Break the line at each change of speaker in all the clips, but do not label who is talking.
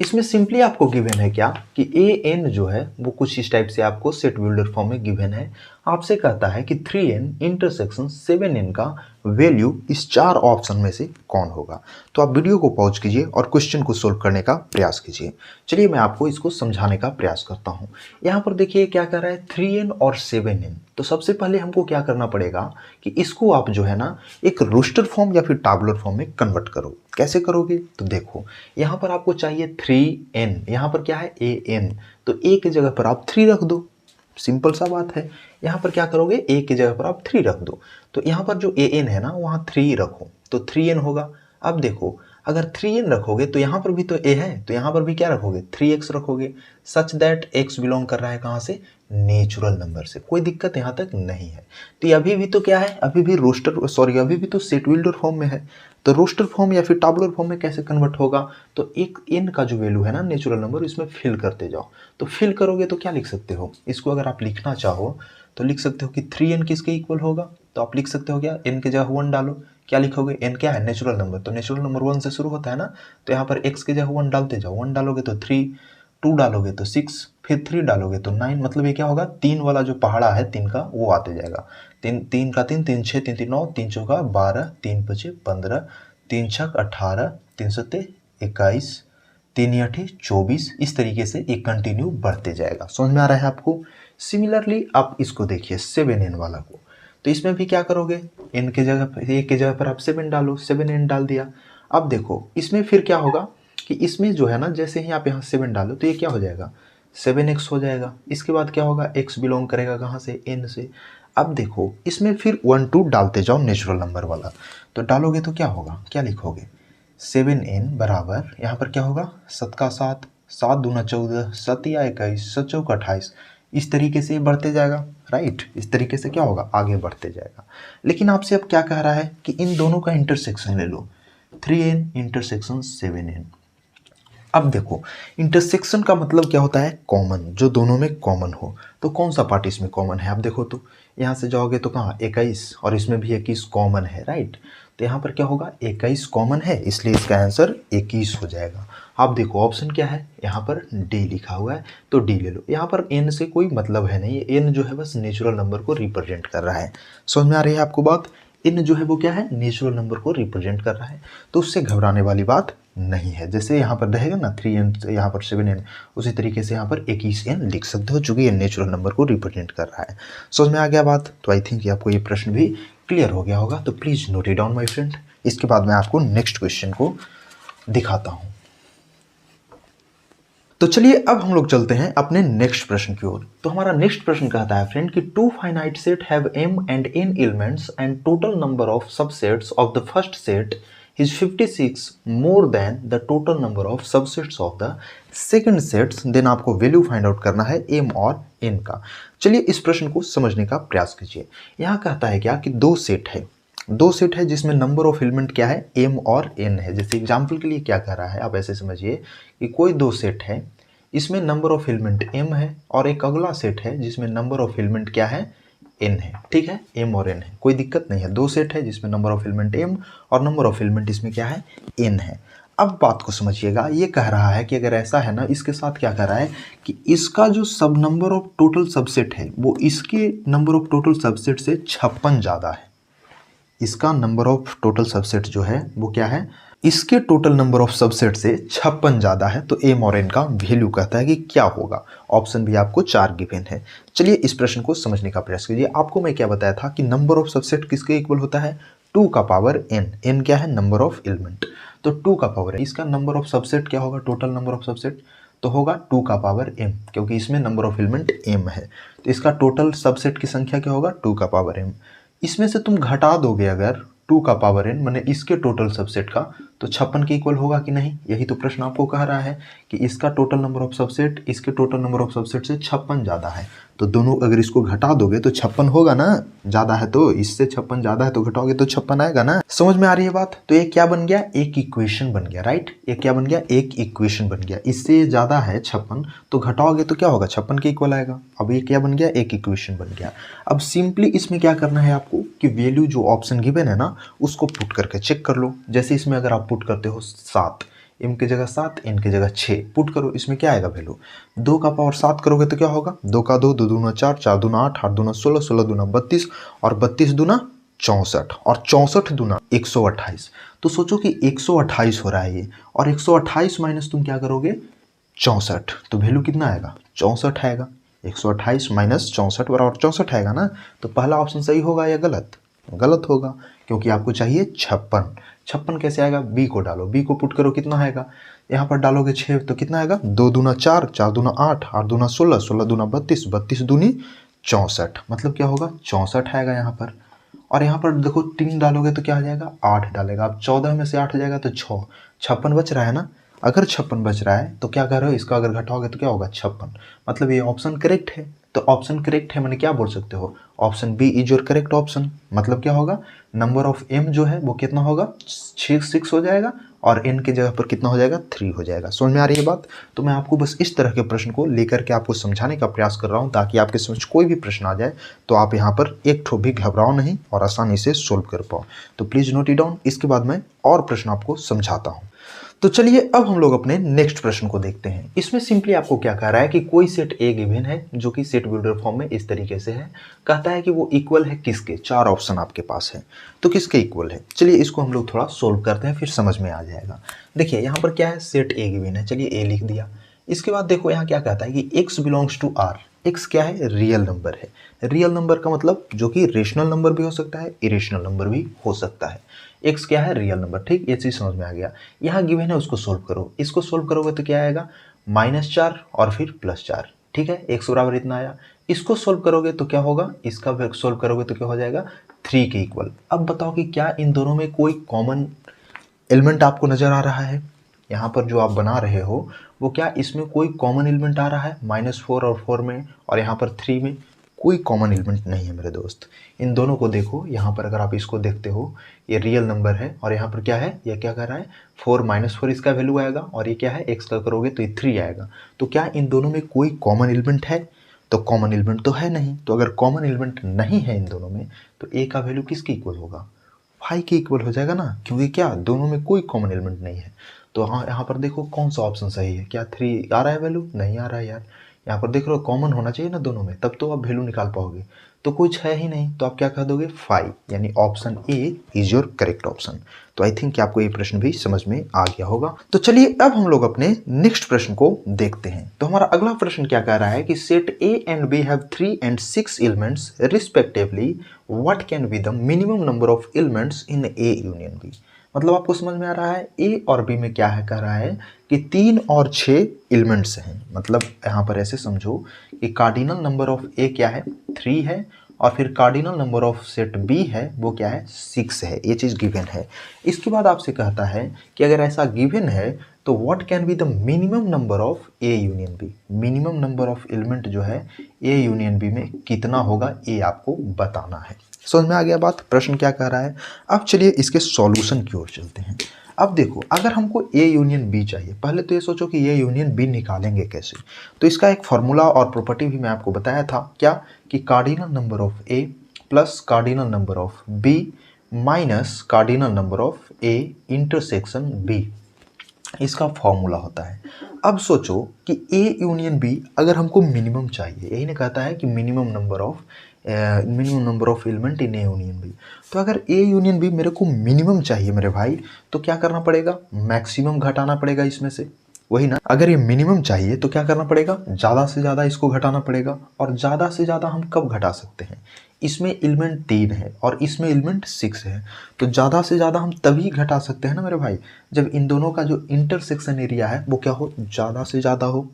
इसमें सिंपली आपको गिवन है क्या कि ए एन जो है वो कुछ इस टाइप से आपको सेट बिल्डर फॉर्म में गिवन है। आपसे कहता है कि 3n इंटरसेक्शन 7n का वैल्यू इस चार ऑप्शन में से कौन होगा। तो आप वीडियो को पॉज कीजिए और क्वेश्चन को सोल्व करने का प्रयास कीजिए। चलिए मैं आपको इसको समझाने का प्रयास करता हूँ। यहाँ पर देखिए क्या कर रहा है 3n और 7n। तो सबसे पहले हमको क्या करना पड़ेगा कि इसको आप जो है ना एक रोस्टर फॉर्म या फिर टाबुलर फॉर्म में कन्वर्ट करो। कैसे करोगे तो देखो यहाँ पर आपको चाहिए 3n, यहाँ पर क्या है an, तो a की जगह पर आप 3 रख दो। सिंपल सा बात है। यहाँ पर क्या करोगे a की जगह पर आप 3 रख दो, तो यहाँ पर जो an है ना वहाँ 3 रखो तो 3n होगा। अब देखो अगर 3n रखोगे तो यहाँ पर भी तो a है, तो यहाँ पर भी क्या रखोगे 3x रखोगे, सच दैट x बिलोंग कर रहा है कहाँ से, नेचुरल नंबर से। कोई दिक्कत यहाँ तक नहीं है। तो अभी भी तो क्या है, अभी भी अभी भी तो सेट बिल्डर फॉर्म में है। तो रोस्टर फॉर्म या फिर टाबुलर फॉर्म में कैसे कन्वर्ट होगा, तो एक n का जो वैल्यू है ना नेचुरल नंबर, इसमें फिल करते जाओ। तो फिल करोगे तो क्या लिख सकते हो, इसको अगर आप लिखना चाहो तो लिख सकते हो कि 3n किसके इक्वल होगा। तो आप लिख सकते हो क्या, n की जगह 1 डालो। क्या लिखोगे, n क्या है नेचुरल नंबर, तो नेचुरल नंबर 1 से शुरू होता है ना। तो यहाँ पर x की जगह 1 डालते जाओ। 1 डालोगे तो 3, 2 डालोगे तो 6, फिर 3 डालोगे तो 9। मतलब ये क्या होगा, 3 वाला जो पहाड़ा है 3 का वो आते जाएगा। 3 का 3, 3 6, 3 3 9, 3 चौका 12, 3 5 15, 3 छक 18, 3 सत्ते 21, 3 आठे 24। इस तरीके से एक कंटिन्यू बढ़ते जाएगा। समझ में आ रहा है आपको। सिमिलरली आप इसको देखिए 7n वाला को, तो इसमें भी क्या करोगे, n के जगह पर a के जगह पर आप 7 डालो, 7n डाल दिया। अब देखो इसमें फिर क्या होगा कि इसमें जो है ना जैसे ही आप यहाँ 7 डालो तो ये क्या हो जाएगा 7x हो जाएगा। इसके बाद क्या होगा, x बिलोंग करेगा कहाँ से, n से। अब देखो इसमें फिर 1 2 डालते जाओ नेचुरल नंबर वाला। तो डालोगे तो क्या होगा, क्या लिखोगे 7n बराबर यहाँ पर क्या होगा 7 का 7, 7 दूना 14, 7 या 21, 7 चौका 28। इस तरीके से बढ़ते जाएगा, राइट। इस तरीके से क्या होगा, आगे बढ़ते जाएगा। लेकिन आपसे अब क्या कह रहा है कि इन दोनों का इंटरसेक्शन ले लो, 3n इंटरसेक्शन 7n। अब देखो इंटरसेक्शन का मतलब क्या होता है, कॉमन, जो दोनों में कॉमन हो। तो कौन सा पार्ट इसमें कॉमन है, आप देखो तो यहाँ से जाओगे तो कहाँ 21, और इसमें भी 21 कॉमन है, राइट। तो यहाँ पर क्या होगा 21 कॉमन है, इसलिए इसका आंसर 21 हो जाएगा। आप देखो ऑप्शन क्या है, यहाँ पर डी लिखा हुआ है तो डी ले लो। यहाँ पर एन से कोई मतलब है नहीं, एन जो है बस नेचुरल नंबर को रिप्रेजेंट कर रहा है। समझ में आ रही है आपको बात। इन जो है वो क्या है, नेचुरल नंबर को रिप्रेजेंट कर रहा है, तो उससे घबराने वाली बात नहीं है। जैसे यहाँ पर रहेगा ना 3n, यहाँ पर 7n, उसी तरीके से यहाँ पर 21n लिख सकते हो, चूंकि ये नेचुरल नंबर को रिप्रेजेंट कर रहा है। समझ में आ गया बात। तो आई थिंक आपको ये प्रश्न भी क्लियर हो गया होगा। तो please note it down my friend. इसके बाद मैं आपको नेक्स्ट क्वेश्चन को दिखाता हूँ। तो चलिए अब हम लोग चलते हैं अपने नेक्स्ट प्रश्न की ओर। तो हमारा नेक्स्ट प्रश्न कहता है फ्रेंड कि two finite set have m and n elements and total number of subsets of the first set is 56 more than the total number of subsets of the second sets, then आपको value find out करना है m और n का। चलिए इस प्रश्न को समझने का प्रयास कीजिए। यहाँ कहता है क्या कि दो सेट है जिसमें नंबर ऑफ एलिमेंट क्या है, m और n है। जैसे एग्जांपल के लिए क्या कह रहा है, आप ऐसे समझिए कि कोई दो सेट है, इसमें नंबर ऑफ एलिमेंट m है, और एक अगला सेट है जिसमें नंबर ऑफ एलिमेंट क्या है, n है। ठीक है, m और n है, कोई दिक्कत नहीं है। दो सेट है जिसमें नंबर ऑफ एलिमेंट m और नंबर ऑफ एलिमेंट इसमें क्या है, n है। अब बात को समझिएगा, ये कह रहा है कि अगर ऐसा है ना, इसके साथ क्या कह रहा है कि इसका जो सब नंबर ऑफ टोटल सबसेट है वो इसके नंबर ऑफ टोटल सबसेट से 56 ज़्यादा है। इसका नंबर ऑफ टोटल सबसेट जो है वो क्या है, इसके टोटल नंबर ऑफ सबसेट से 56 ज़्यादा है। तो m और n का वैल्यू कहता है कि क्या होगा। ऑप्शन भी आपको 4 गिवन है। चलिए इस प्रश्न को समझने का प्रयास कीजिए। आपको मैं क्या बताया था कि नंबर ऑफ सबसेट किसके इक्वल होता है, 2 का पावर n। n क्या है, नंबर ऑफ एलिमेंट, तो 2 का पावर। इसका नंबर ऑफ सबसेट क्या होगा, टोटल नंबर ऑफ सबसेट तो होगा 2 का पावर m, क्योंकि इसमें नंबर ऑफ एलिमेंट m है। तो इसका टोटल सबसेट की संख्या क्या होगा, 2 का पावर m। इसमें से तुम घटा दोगे अगर 2 का पावर n, माने इसके टोटल सबसेट का, तो 56 के इक्वल होगा कि नहीं। यही तो प्रश्न आपको कह रहा है कि इसका टोटल नंबर ऑफ सबसेट इसके टोटल नंबर ऑफ सबसेट से 56 ज़्यादा है। तो दोनों अगर इसको घटा दोगे तो 56 होगा ना, ज़्यादा है तो इससे 56 ज़्यादा है तो घटाओगे तो 56 आएगा ना। समझ में आ रही है बात। तो ये क्या बन गया, एक इक्वेशन बन गया, राइट। ये क्या बन गया, एक इक्वेशन बन गया। इससे ज़्यादा है 56 तो घटाओगे तो क्या होगा, 56 के इक्वल आएगा। अब ये क्या बन गया, एक इक्वेशन बन गया। अब सिंपली इसमें क्या करना है आपको कि वैल्यू जो ऑप्शन गिवन है ना उसको पुट करके चेक कर लो। जैसे इसमें अगर आप पुट करते हो 7, m की जगह 7, n की जगह 6 पुट करो। इसमें क्या आएगा वैल्यू, 2 का पावर 7 करोगे तो क्या होगा, 2 का 2, 2 दूना 4, 4 दूना 8, 8 दूना 16, 16 दूना 32 और 32 दूना 64 और 64 दूना 128। तो सोचो कि 128 हो रहा है ये, और 128 माइनस तुम क्या करोगे 64, तो वैल्यू कितना आएगा 64 आएगा। 128 माइनस 64 बराबर 64 आएगा ना। तो पहला ऑप्शन सही होगा या गलत, गलत होगा, क्योंकि आपको चाहिए 56। 56 कैसे आएगा, बी को डालो, बी को पुट करो कितना आएगा, यहाँ पर डालोगे 6 तो कितना आएगा, 2 दूना 4, 4 दूना 8, 8 दूना 16, 16 दूना 32, 32 दूनी 64, मतलब क्या होगा 64 आएगा यहाँ पर। और यहाँ पर देखो 3 डालोगे तो क्या आ जाएगा 8 डालेगा। अब 14 में से 8 जाएगा तो 6, 56 बच रहा है ना। अगर 56 बच रहा है तो क्या कर रहे हो, इसका अगर घटाओगे तो क्या होगा 56, मतलब ये ऑप्शन करेक्ट है। तो ऑप्शन करेक्ट है मैंने क्या बोल सकते हो, option B is your correct option. मतलब क्या होगा, नंबर ऑफ m जो है वो कितना होगा 6 हो जाएगा, और n की जगह पर कितना हो जाएगा 3 हो जाएगा। समझ में आ रही है बात। तो मैं आपको बस इस तरह के प्रश्न को लेकर के आपको समझाने का प्रयास कर रहा हूँ, ताकि आपके समझ कोई भी प्रश्न आ जाए तो आप यहाँ पर एक ठो भी घबराओ नहीं और आसानी से सोल्व कर पाओ। तो प्लीज़ नोट इट डाउन, इसके बाद मैं और प्रश्न आपको समझाता हूँ। तो चलिए अब हम लोग अपने नेक्स्ट प्रश्न को देखते हैं। इसमें सिंपली आपको क्या कह रहा है कि कोई सेट ए गिवन है जो कि सेट बिल्डर फॉर्म में इस तरीके से है। कहता है कि वो इक्वल है किसके, 4 ऑप्शन आपके पास है, तो किसके इक्वल है। चलिए इसको हम लोग थोड़ा सोल्व करते हैं, फिर समझ में आ जाएगा। देखिए यहाँ पर क्या है, सेट ए गिवन है, चलिए ए लिख दिया। इसके बाद देखो यहाँ क्या कहता है कि x belongs to r। x क्या है, रियल नंबर है। रियल नंबर का मतलब जो कि रेशनल नंबर भी हो सकता है, इरेशनल नंबर भी हो सकता है। x क्या है, रियल नंबर। ठीक, ये चीज़ समझ में आ गया। यहाँ गिवन है उसको सोल्व करो। इसको सोल्व करोगे तो क्या आएगा -4 और फिर +4। ठीक है, x बराबर इतना आया। इसको सोल्व करोगे तो क्या होगा, इसका सोल्व करोगे तो क्या हो जाएगा 3 के इक्वल। अब बताओ कि क्या इन दोनों में कोई कॉमन एलिमेंट आपको नज़र आ रहा है। यहाँ पर जो आप बना रहे हो वो क्या इसमें कोई कॉमन एलिमेंट आ रहा है, -4 और 4 में, और यहाँ पर 3 में कोई कॉमन एलिमेंट नहीं है मेरे दोस्त। इन दोनों को देखो, यहाँ पर अगर आप इसको देखते हो ये रियल नंबर है, और यहाँ पर क्या है, ये क्या कर रहा है 4 -4 इसका वैल्यू आएगा, और ये क्या है x का करोगे तो ये 3 आएगा। तो क्या इन दोनों में कोई कॉमन एलिमेंट है, तो कॉमन एलिमेंट तो है नहीं। तो अगर कॉमन एलिमेंट नहीं है इन दोनों में तो a का वैल्यू किसके इक्वल होगा, 5 के इक्वल हो जाएगा ना, क्योंकि क्या दोनों में कोई कॉमन एलिमेंट नहीं है। तो हाँ यहाँ पर देखो कौन सा ऑप्शन सही है, क्या 3 आ रहा है वैल्यू, नहीं आ रहा है यार। यहाँ पर देख लो कॉमन होना चाहिए ना दोनों में, तब तो आप वैल्यू निकाल पाओगे। तो कुछ है ही नहीं, तो आप क्या कह दोगे 5, यानी option A is your correct option. तो आई थिंक कि आपको ये प्रश्न भी समझ में आ गया होगा। तो चलिए अब हम लोग अपने नेक्स्ट प्रश्न को देखते हैं। तो हमारा अगला प्रश्न क्या कह रहा है कि set A and B have 3 and 6 elements respectively, what can be the minimum number of elements in A union B. मतलब आपको समझ में आ रहा है ए और बी में क्या है, कह रहा है कि 3 और 6 एलिमेंट्स हैं। मतलब यहाँ पर ऐसे समझो कि कार्डिनल नंबर ऑफ ए क्या है 3 है, और फिर cardinal number of set B है वो क्या है 6 है। ये चीज़ गिवन है। इसके बाद आपसे कहता है कि अगर ऐसा गिवन है तो what can be the minimum number of A union B. Minimum number of element जो है ए यूनियन बी में कितना होगा, ये आपको बताना है। समझ में आ गया बात, प्रश्न क्या कह रहा है। अब चलिए इसके सॉल्यूशन की ओर चलते हैं। अब देखो अगर हमको ए यूनियन बी चाहिए, पहले तो ये सोचो कि ए यूनियन बी निकालेंगे कैसे। तो इसका एक फॉर्मूला और प्रॉपर्टी भी मैं आपको बताया था, क्या कि cardinal number of A plus cardinal number of B minus cardinal number of A intersection B, इसका फॉर्मूला होता है। अब सोचो कि ए यूनियन बी अगर हमको मिनिमम चाहिए, यही ना कहता है कि minimum number of element in A union B. तो अगर ए यूनियन बी मेरे को मिनिमम चाहिए मेरे भाई, तो क्या करना पड़ेगा, मैक्सिमम घटाना पड़ेगा इसमें से, वही ना। अगर ये मिनिमम चाहिए तो क्या करना पड़ेगा, ज़्यादा से ज़्यादा इसको घटाना पड़ेगा। और ज़्यादा से ज़्यादा हम कब घटा सकते हैं, इसमें एलिमेंट 3 है और इसमें एलिमेंट 6 है। तो ज़्यादा से ज़्यादा हम तभी घटा सकते हैं ना मेरे भाई, जब इन दोनों का जो इंटरसेक्शन एरिया है वो क्या हो, ज़्यादा से ज़्यादा हो।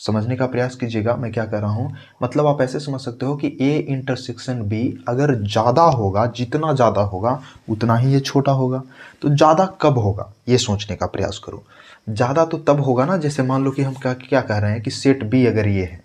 समझने का प्रयास कीजिएगा मैं क्या कर रहा हूँ। मतलब आप ऐसे समझ सकते हो कि ए इंटरसेक्शन बी अगर ज़्यादा होगा, जितना ज़्यादा होगा उतना ही ये छोटा होगा। तो ज़्यादा कब होगा ये सोचने का प्रयास करो। ज़्यादा तो तब होगा ना, जैसे मान लो कि हम क्या कह रहे हैं कि सेट बी अगर ये है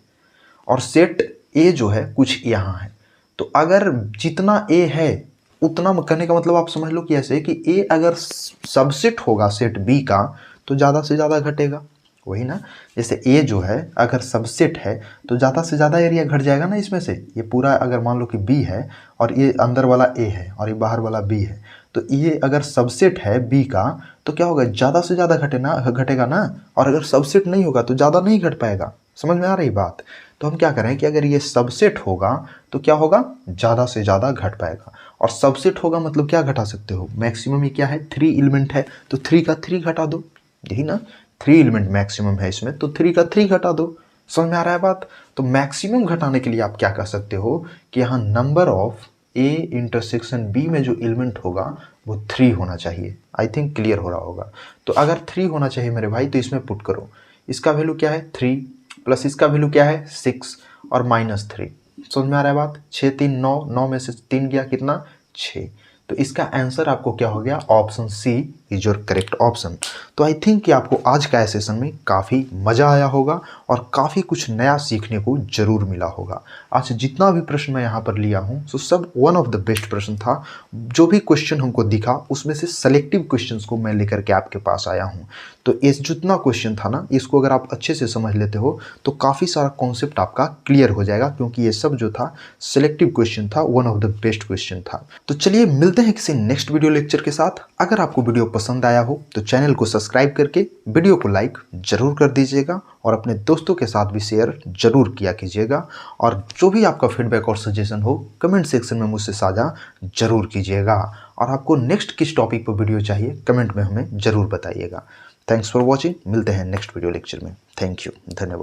और सेट ए जो है कुछ यहाँ है, तो अगर जितना ए है उतना, कहने का मतलब आप समझ लो कि ऐसे कि ए अगर सबसेट होगा सेट बी का तो ज़्यादा से ज़्यादा घटेगा, वही ना। जैसे ए जो है अगर सबसेट है तो ज़्यादा से ज़्यादा एरिया घट जाएगा ना इसमें से। ये पूरा अगर मान लो कि बी है और ये अंदर वाला ए है और ये बाहर वाला बी है, तो ये अगर सबसेट है बी का तो क्या होगा, ज़्यादा से ज़्यादा घटेगा ना, और अगर सबसेट नहीं होगा तो ज़्यादा नहीं घट पाएगा। समझ में आ रही बात? तो हम क्या करें कि अगर ये सबसेट होगा तो क्या होगा, ज़्यादा से ज़्यादा घट पाएगा। और सबसेट होगा मतलब क्या घटा सकते हो, मैक्सिमम ये क्या है, 3 एलिमेंट है तो 3 का 3 घटा दो, यही ना, 3 एलिमेंट मैक्सिमम है इसमें तो 3 का 3 घटा दो। समझ में आ रहा है बात? तो मैक्सिमम घटाने के लिए आप क्या कर सकते हो कि यहाँ number of A intersection B में जो एलिमेंट होगा वो 3 होना चाहिए। आई थिंक क्लियर हो रहा होगा। तो अगर 3 होना चाहिए मेरे भाई तो इसमें पुट करो, इसका वैल्यू क्या है 3 प्लस इसका वैल्यू क्या है 6 और -3। समझ में आ रहा है बात? 6 3 9, 9 में से 3 गया कितना 6। तो इसका आंसर आपको क्या हो गया, option C is your correct option. तो आई थिंक कि आपको आज का सेशन में काफ़ी मज़ा आया होगा और काफ़ी कुछ नया सीखने को जरूर मिला होगा। आज जितना भी प्रश्न मैं यहाँ पर लिया हूँ तो सब वन ऑफ द बेस्ट प्रश्न था। जो भी क्वेश्चन हमको दिखा उसमें से सेलेक्टिव क्वेश्चंस को मैं लेकर के आपके पास आया हूँ। तो इस जितना क्वेश्चन था ना, इसको अगर आप अच्छे से समझ लेते हो तो काफ़ी सारा कॉन्सेप्ट आपका क्लियर हो जाएगा, क्योंकि ये सब जो था सिलेक्टिव क्वेश्चन था, one of the best question था। तो चलिए मिलते हैं किसी नेक्स्ट वीडियो लेक्चर के साथ। अगर आपको वीडियो पसंद आया हो तो चैनल को सब्सक्राइब करके वीडियो को लाइक जरूर कर दीजिएगा और अपने दोस्तों के साथ भी शेयर जरूर किया कीजिएगा। और जो भी आपका फीडबैक और सजेशन हो कमेंट सेक्शन में मुझसे साझा जरूर कीजिएगा। और आपको नेक्स्ट किस टॉपिक पर वीडियो चाहिए कमेंट में हमें जरूर बताइएगा। Thanks for watching. मिलते हैं नेक्स्ट वीडियो लेक्चर में। थैंक यू, धन्यवाद।